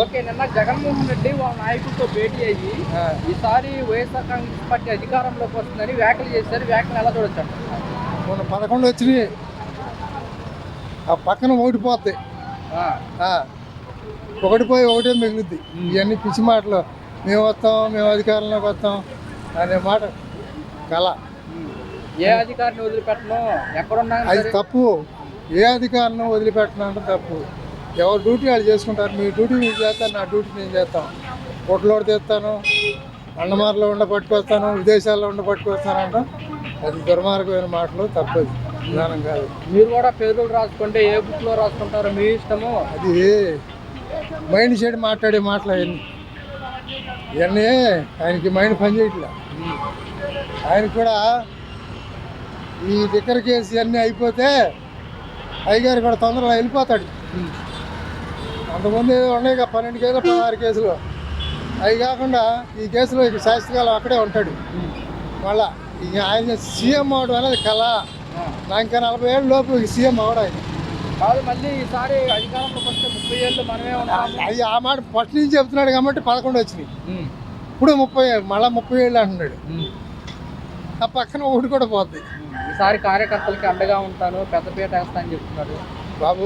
Okay, నిన్న జగన్మోహన్ రెడ్డి వాళ్ళ నాయకులతో భేటీ అయ్యి ఈసారి వైఎస్ఆర్ కాంగ్రెస్ పార్టీ అధికారంలోకి వస్తుందని వ్యాఖ్యలు చేశారు. వ్యాఖ్యలు ఎలా చూడొచ్చు అంటారు? మొన్న 11 వచ్చినాయి, ఆ పక్కన ఓడిపోద్ది, ఒకటి పోయి ఒకటే మిగులుద్ది. ఇవన్నీ పిచ్చి మాటలు. మేము వస్తాం, మేము అధికారంలోకి వస్తాం అనే మాట కళ. ఏ అధికారిని వదిలిపెట్టను, ఎక్కడున్నా అది తప్పు. ఏ అధికారిని వదిలిపెట్టను అంటే తప్పు. ఎవరు డ్యూటీ వాళ్ళు చేసుకుంటారు. మీ డ్యూటీ మీరు చేస్తాను, నా డ్యూటీ నేను చేస్తాను. కొట్లోడు తెస్తాను, అన్నమార్లో ఉండ పట్టుకొస్తాను, విదేశాల్లో ఉండ పట్టుకొస్తానంట. అది దుర్మార్గమైన మాటలు, తప్పదు, విధానం కాదు. మీరు కూడా పేర్లు రాసుకుంటే ఏ బుక్లో రాసుకుంటారో మీ ఇష్టము. అది మైండ్ సెట్ మాట్లాడే మాటలు ఇవన్నీ ఆయనకి మైండ్ పనిచేయట్లే. ఆయన కూడా ఈ దిక్కర కేసు ఇవన్నీ అయిపోతే అయ్యగారు కూడా తొందరగా వెళ్ళిపోతాడు. అంతకుముందు ఉన్నాయి 12 కేసులు 16 కేసులు. అవి కాకుండా ఈ కేసులో ఇక శాస్త్రకాలం అక్కడే ఉంటాడు. మళ్ళా ఇక ఆయన సీఎం అవడం అనేది కళ. నాకు ఇంకా 40 ఏళ్ళ లోపు సీఎం అవడం కాదు. మళ్ళీ ఈసారి అధికారంలోకి వస్తే 30 ఏళ్ళు మనమే ఉంటాము. అది ఆ మాట ఫస్ట్ నుంచి చెప్తున్నాడు కాబట్టి 11 వచ్చినాయి. ఇప్పుడు 30, మళ్ళీ 30 ఏళ్ళు అంటున్నాడు. ఆ పక్కన ఒకటి కూడా పోద్ది. ఈసారి కార్యకర్తలకి అండగా ఉంటాను, పెద్దపీట వేస్తా అని చెప్తున్నారు. బాబు,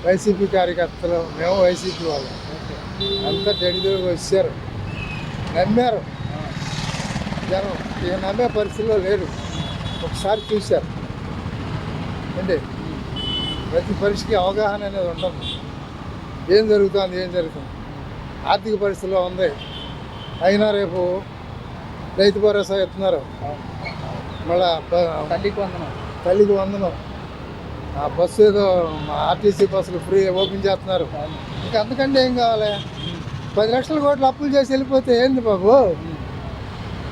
వైసీపీ కార్యకర్తలు, మేము వైసీపీ వాళ్ళు అంతా డెడిదోకి వచ్చారు, నమ్మారు. జనం ఇక నమ్మే పరిస్థితిలో లేరు. ఒకసారి చూశారు అంటే ప్రతి పరీక్షకి అవగాహన అనేది ఉండదు. ఏం జరుగుతుంది. ఆర్థిక పరిస్థితిలో ఉంది. అయినా రేపు రైతు భరోసా ఇస్తున్నారు, మళ్ళా తల్లికి వందనం, ఆ బస్సు ఏదో ఆర్టీసీ బస్సులు ఫ్రీ ఓపెన్ చేస్తున్నారు. ఇంకా అంతకంటే ఏం కావాలి? 10 లక్షల కోట్లు అప్పులు చేసి వెళ్ళిపోతే ఏంది బాబు?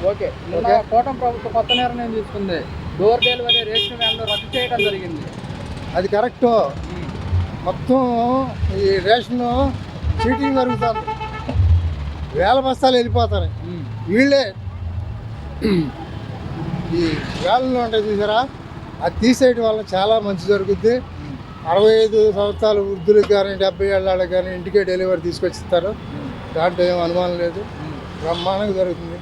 ఓకే, కూటమి ప్రభుత్వం కొత్త నిర్ణయం తీసుకుంది. డోర్ డెలివరీ రేషన్ వ్యాన్లు రద్దు చేయడం జరిగింది. అది కరెక్టు. మొత్తం ఈ రేషన్ చీటింగ్ జరుగుతుంది. వేల బస్తాలు వెళ్ళిపోతాయి. వీళ్ళే ఈ వేలలో ఉంటాయి చూసారా, అది తీసేయడం వల్ల చాలా మంచి జరుగుద్ది. 65 సంవత్సరాల వృద్ధులకు కానీ 70 ఏళ్ళ వాళ్ళకి కానీ ఇంటికే డెలివరీ తీసుకొచ్చిస్తారు. దాంట్లో ఏం అనుమానం లేదు. బ్రహ్మాండంగా జరుగుతుంది.